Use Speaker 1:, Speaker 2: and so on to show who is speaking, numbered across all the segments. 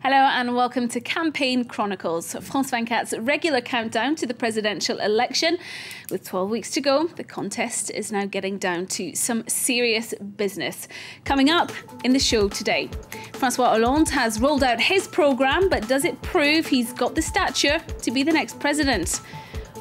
Speaker 1: Hello and welcome to Campaign Chronicles, France 24's regular countdown to the presidential election. With 12 weeks to go, the contest is now getting down to some serious business. Coming up in the show today, François Hollande has rolled out his programme, but does it prove he's got the stature to be the next president?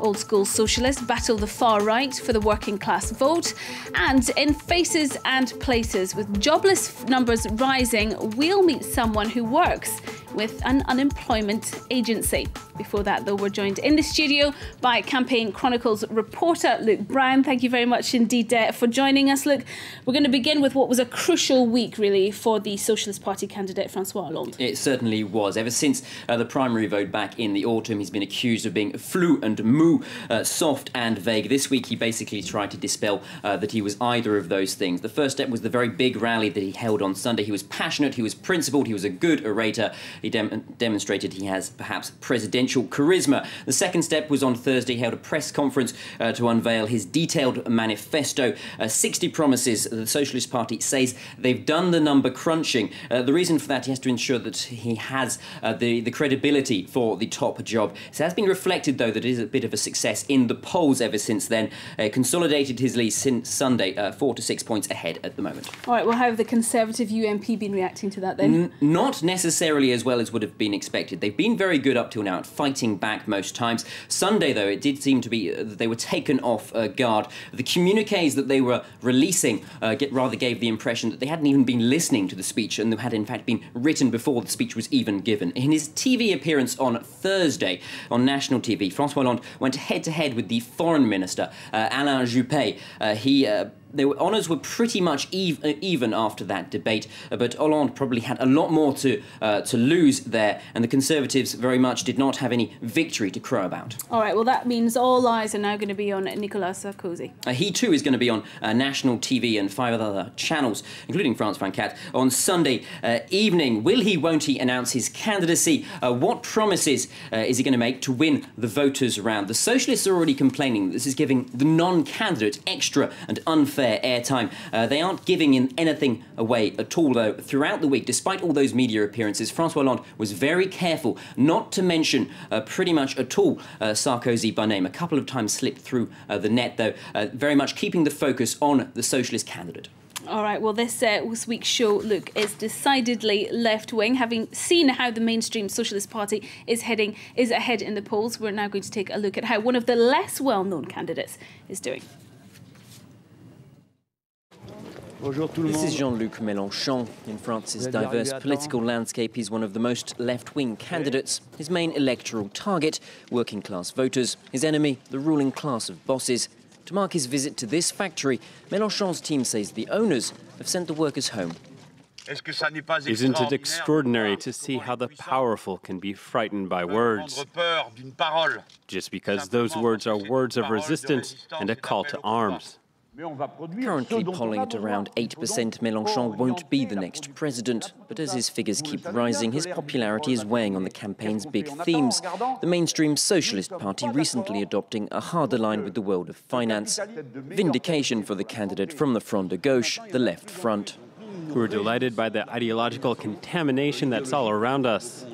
Speaker 1: Old-school socialists battle the far right for the working-class vote. And in Faces and Places, with jobless numbers rising, we'll meet someone who works with an unemployment agency. Before that, though, we're joined in the studio by Campaign Chronicles reporter Luke Brown. Thank you very much indeed for joining us. Luke, we're going to begin with what was a crucial week, really, for the Socialist Party candidate, François Hollande.
Speaker 2: It certainly was. Ever since the primary vote back in the autumn, he's been accused of being flou and mou, soft and vague. This week, he basically tried to dispel that he was either of those things. The first step was the very big rally that he held on Sunday. He was passionate, he was principled, he was a good orator. He demonstrated he has perhaps presidential charisma. The second step was on Thursday. He held a press conference to unveil his detailed manifesto. 60 promises. The Socialist Party says they've done the number crunching. The reason for that, he has to ensure that he has the credibility for the top job. So it has been reflected, though, that it is a bit of a success in the polls ever since then. Consolidated his lead since Sunday, 4 to 6 points ahead at the moment.
Speaker 1: All right, well, how have the Conservative UMP been reacting to that then?
Speaker 2: Not necessarily as well as would have been expected. They've been very good up till now at fighting back most times. Sunday, though, it did seem to be that they were taken off guard. The communiques that they were releasing rather gave the impression that they hadn't even been listening to the speech and had in fact been written before the speech was even given. In his TV appearance on Thursday on national TV, François Hollande went head-to-head with the foreign minister, Alain Juppé. The honours were pretty much even after that debate, but Hollande probably had a lot more to lose there, and the Conservatives very much did not have any victory to crow about.
Speaker 1: All right, well, that means all eyes are now going to be on Nicolas Sarkozy.
Speaker 2: He too is going to be on national TV and 5 other channels, including France 24, on Sunday evening. Will he, won't he announce his candidacy? What promises is he going to make to win the voters round? The Socialists are already complaining that this is giving the non-candidate extra and unfair airtime. They aren't giving anything away at all, though. Throughout the week, despite all those media appearances, François Hollande was very careful not to mention pretty much at all Sarkozy by name. A couple of times slipped through the net, though, very much keeping the focus on the socialist candidate.
Speaker 1: All right, well, this week's show, Luke, is decidedly left-wing. Having seen how the mainstream Socialist Party is ahead in the polls, we're now going to take a look at how one of the less well-known candidates is doing.
Speaker 2: This is Jean-Luc Mélenchon. In France's diverse political landscape, he's one of the most left-wing candidates. His main electoral target, working-class voters. His enemy, the ruling class of bosses. To mark his visit to this factory, Mélenchon's team says the owners have sent the workers home.
Speaker 3: Isn't it extraordinary to see how the powerful can be frightened by words? Just because those words are words of resistance and a call to arms.
Speaker 2: Currently polling at around 8%, Mélenchon won't be the next president. But as his figures keep rising, his popularity is weighing on the campaign's big themes. The mainstream Socialist Party recently adopting a harder line with the world of finance. Vindication for the candidate from the Front de Gauche, the left front.
Speaker 3: We're delighted by the ideological contamination that's all around us.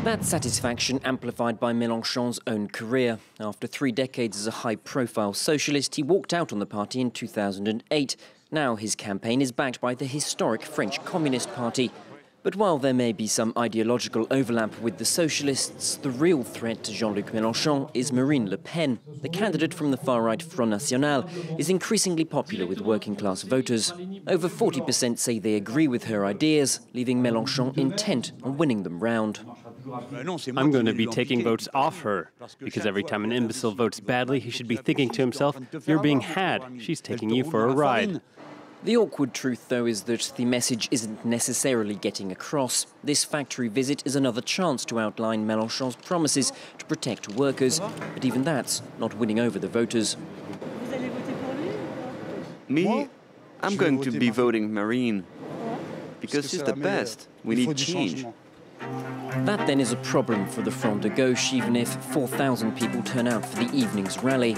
Speaker 2: That satisfaction amplified by Mélenchon's own career. After 3 decades as a high-profile socialist, he walked out on the party in 2008. Now his campaign is backed by the historic French Communist Party. But while there may be some ideological overlap with the socialists, the real threat to Jean-Luc Mélenchon is Marine Le Pen. The candidate from the far-right Front National is increasingly popular with working-class voters. Over 40% say they agree with her ideas, leaving Mélenchon intent on winning them round.
Speaker 3: I'm going to be taking votes off her, because every time an imbecile votes badly, he should be thinking to himself, you're being had, she's taking you for a ride.
Speaker 2: The awkward truth, though, is that the message isn't necessarily getting across. This factory visit is another chance to outline Mélenchon's promises to protect workers, but even that's not winning over the voters.
Speaker 4: Me? I'm going to be voting Marine, because she's the best. We need change.
Speaker 2: That then is a problem for the Front de Gauche, even if 4,000 people turn out for the evening's rally.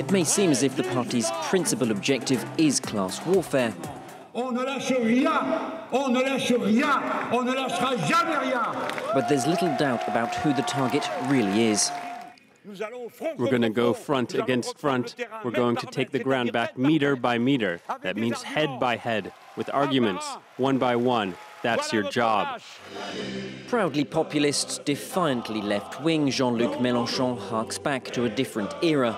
Speaker 2: It may seem as if the party's principal objective is class warfare,
Speaker 5: On ne lâche rien, on ne lâche rien, on ne lâchera jamais rien.
Speaker 2: But there's little doubt about who the target really is.
Speaker 3: We're going to go front against front. We're going to take the ground back meter by meter. That means head by head, with arguments, one by one. That's your job.
Speaker 2: Proudly populist, defiantly left-wing, Jean-Luc Mélenchon harks back to a different era.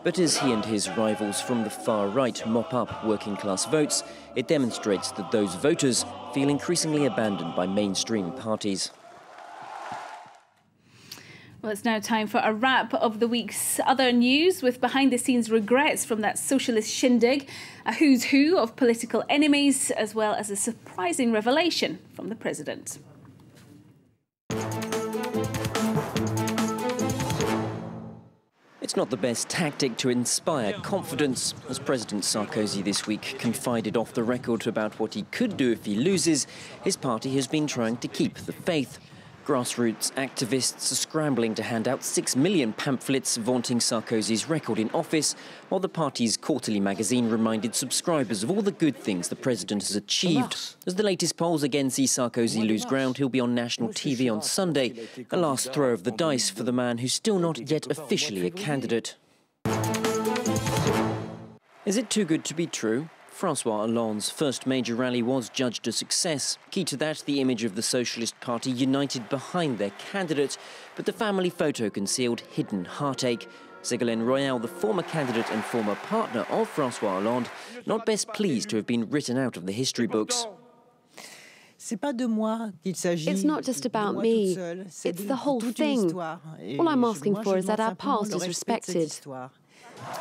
Speaker 2: But as he and his rivals from the far right mop up working-class votes, it demonstrates that those voters feel increasingly abandoned by mainstream parties.
Speaker 1: Well, it's now time for a wrap of the week's other news with behind-the-scenes regrets from that socialist shindig, a who's who of political enemies, as well as a surprising revelation from the president.
Speaker 2: It's not the best tactic to inspire confidence, as President Sarkozy this week confided off the record about what he could do if he loses. His party has been trying to keep the faith. Grassroots activists are scrambling to hand out 6 million pamphlets vaunting Sarkozy's record in office, while the party's quarterly magazine reminded subscribers of all the good things the president has achieved. As the latest polls again see Sarkozy lose ground, he'll be on national TV on Sunday, a last throw of the dice for the man who's still not yet officially a candidate. Is it too good to be true? François Hollande's first major rally was judged a success. Key to that, the image of the Socialist Party united behind their candidate, but the family photo concealed hidden heartache. Ségolène Royal, the former candidate and former partner of François Hollande, not best pleased to have been written out of the history books.
Speaker 6: It's not just about me, it's the whole thing. All I'm asking for is that our past is respected.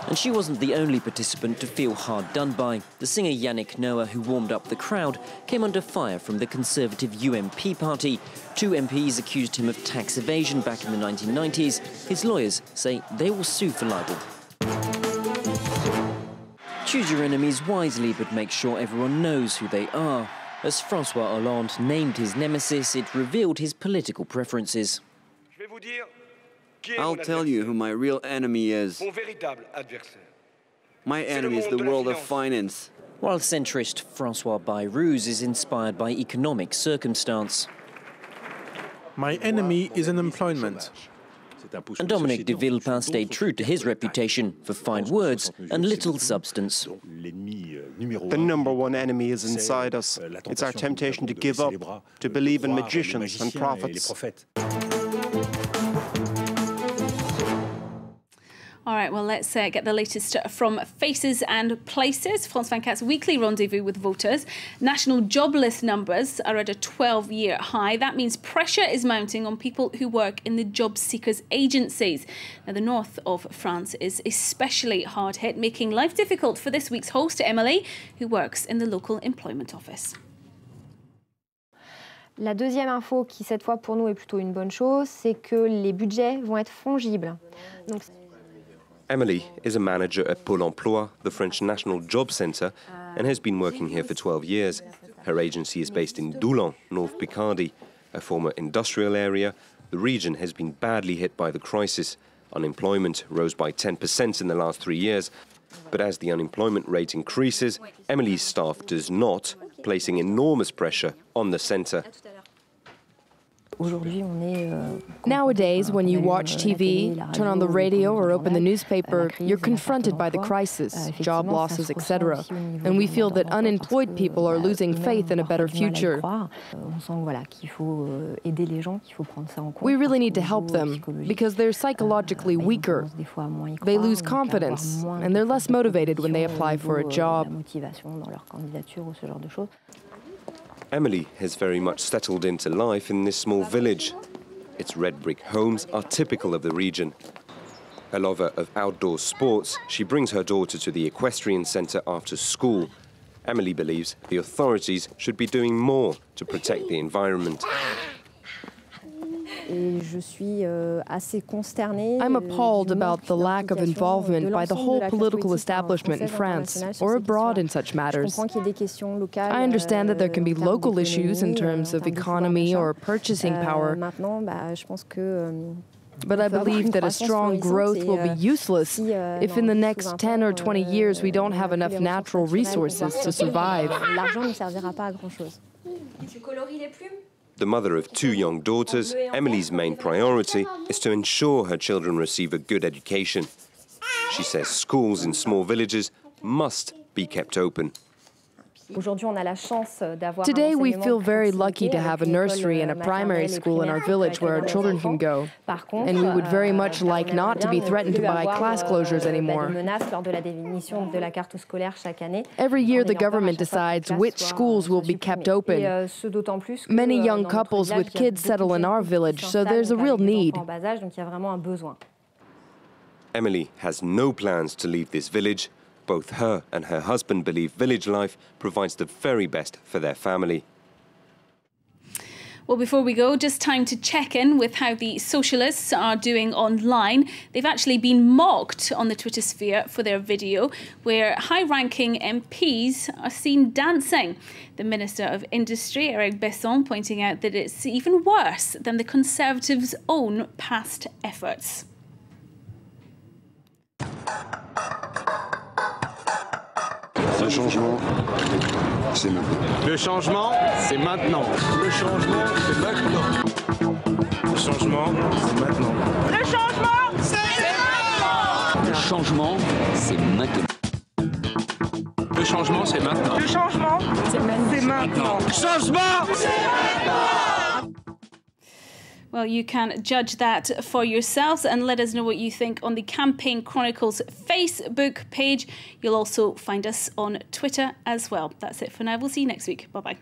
Speaker 2: And she wasn't the only participant to feel hard done by. The singer Yannick Noah, who warmed up the crowd, came under fire from the Conservative UMP party. 2 MPs accused him of tax evasion back in the 1990s. His lawyers say they will sue for libel. Choose your enemies wisely, but make sure everyone knows who they are. As François Hollande named his nemesis, it revealed his political preferences.
Speaker 4: I'll tell you who my real enemy is. My enemy is the world of finance.
Speaker 2: While centrist François Bayrous is inspired by economic circumstance.
Speaker 7: My enemy is unemployment.
Speaker 2: And Dominique de Villepin stayed true to his reputation for fine words and little substance.
Speaker 8: The number one enemy is inside us. It's our temptation to give up, to believe in magicians and prophets.
Speaker 1: All right, well, let's get the latest from Faces and Places, France 24's weekly rendezvous with voters. National jobless numbers are at a 12-year high. That means pressure is mounting on people who work in the job seekers agencies. Now, the north of France is especially hard hit, making life difficult for this week's host, Emily, who works in the local employment office.
Speaker 9: La deuxième info qui, cette fois, pour nous est plutôt une bonne chose, c'est que les budgets vont être fongibles. Donc,
Speaker 10: Emily is a manager at Pôle emploi, the French National Job Centre, and has been working here for 12 years. Her agency is based in Doullens, North Picardy, a former industrial area. The region has been badly hit by the crisis. Unemployment rose by 10% in the last 3 years. But as the unemployment rate increases, Emily's staff does not, placing enormous pressure on the centre.
Speaker 11: Nowadays, when you watch TV, turn on the radio or open the newspaper, you're confronted by the crisis, job losses, etc. And we feel that unemployed people are losing faith in a better future. We really need to help them, because they're psychologically weaker. They lose confidence, and they're less motivated when they apply for a job.
Speaker 10: Emily has very much settled into life in this small village. Its red brick homes are typical of the region. A lover of outdoor sports, she brings her daughter to the equestrian centre after school. Emily believes the authorities should be doing more to protect the environment.
Speaker 11: I'm appalled about the lack of involvement by the whole political establishment in France or abroad in such matters. I understand that there can be local issues in terms of economy or purchasing power. But I believe that a strong growth will be useless if in the next 10 or 20 years we don't have enough natural resources to survive.
Speaker 10: The mother of 2 young daughters, Emily's main priority is to ensure her children receive a good education. She says schools in small villages must be kept open.
Speaker 11: Today we feel very lucky to have a nursery and a primary school in our village where our children can go. And we would very much like not to be threatened by class closures anymore. Every year the government decides which schools will be kept open. Many young couples with kids settle in our village, so there's a real need.
Speaker 10: Emily has no plans to leave this village. Both her and her husband believe village life provides the very best for their family.
Speaker 1: Well, before we go, just time to check in with how the socialists are doing online. They've actually been mocked on the Twitter sphere for their video where high-ranking MPs are seen dancing. The Minister of Industry, Eric Besson, pointing out that it's even worse than the Conservatives' own past efforts.
Speaker 12: Le changement, c'est maintenant. Le changement, c'est maintenant. Le changement, c'est maintenant. Le changement, c'est maintenant. Le changement, c'est maintenant.
Speaker 13: Le changement, c'est maintenant.
Speaker 12: Le changement, c'est maintenant. Le changement, c'est maintenant. Le changement, c'est maintenant.
Speaker 1: Well, you can judge that for yourselves and let us know what you think on the Campaign Chronicles Facebook page. You'll also find us on Twitter as well. That's it for now. We'll see you next week. Bye-bye.